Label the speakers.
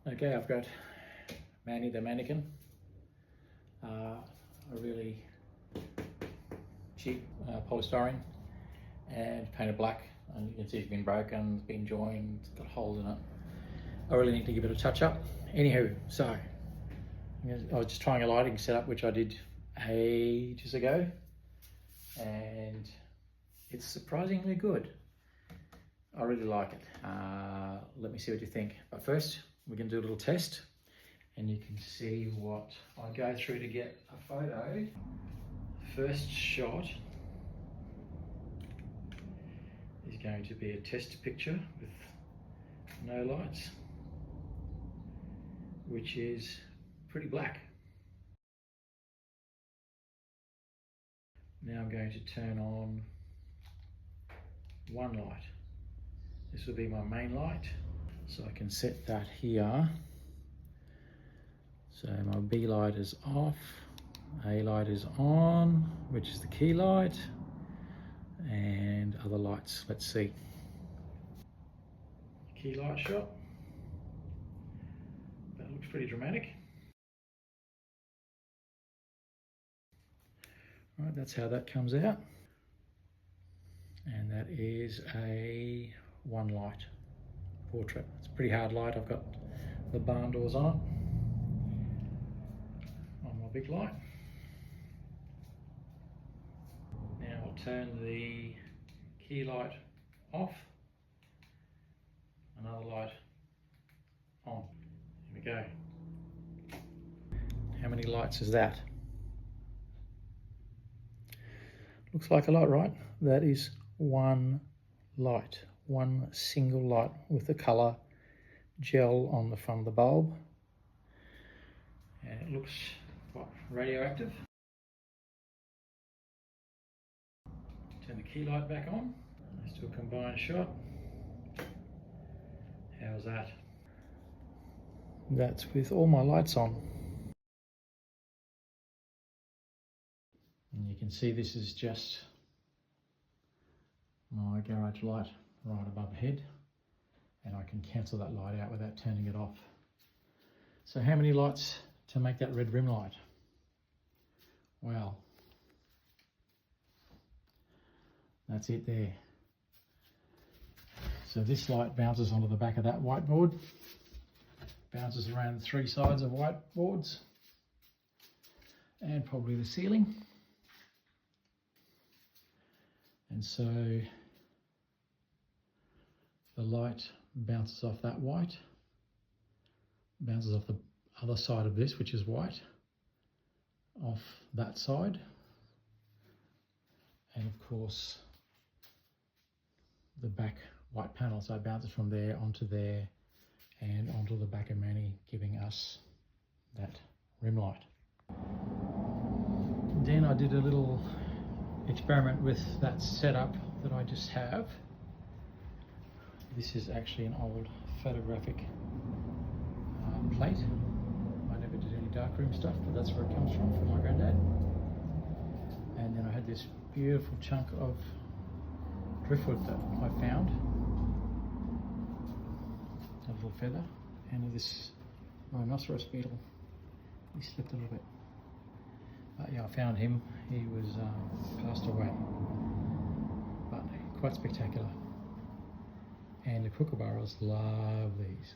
Speaker 1: Okay, I've got Manny the mannequin, a really cheap polystyrene, and painted black, and you can see it's been broken, it's been joined, it's got holes in it. I really need to give it a touch up. Anywho, so I was just trying a lighting setup which I did ages ago, and it's surprisingly good. I really like it. Let me see what you think. But first, we're going to do a little test, and you can see what I go through to get a photo. First shot is going to be a test picture with no lights, which is pretty black. Now I'm going to turn on one light. This will be my main light, so I can set that here. So my B light is off, A light is on, which is the key light, and other lights, let's see. Key light shot. That looks pretty dramatic. All right, that's how that comes out. And that is a one light portrait. It's a pretty hard light. I've got the barn doors on it, on my big light. Now I'll turn the key light off, another light on. Here we go. How many lights is that? Looks like a lot, right? That is one light, one single light with the colour gel on the front of the bulb. And it looks quite radioactive. Turn the key light back on. Let's do a combined shot. How's that? That's with all my lights on. And you can see this is just my garage light right above the head, and I can cancel that light out without turning it off. So how many lights to make that red rim light? Well, that's it there. So this light bounces onto the back of that whiteboard, bounces around three sides of whiteboards, and probably the ceiling. And so the light bounces off that white, bounces off the other side of this, which is white, off that side, and of course the back white panel. So it bounces from there onto there and onto the back of Manny, giving us that rim light. Then I did a little experiment with that setup that I just have. This is actually an old photographic plate. I never did any darkroom stuff, but that's where it comes from my granddad. And then I had this beautiful chunk of driftwood that I found, a little feather, and this rhinoceros beetle. He slipped a little bit. But yeah, I found him. He was passed away, but quite spectacular. And the kookaburras love these.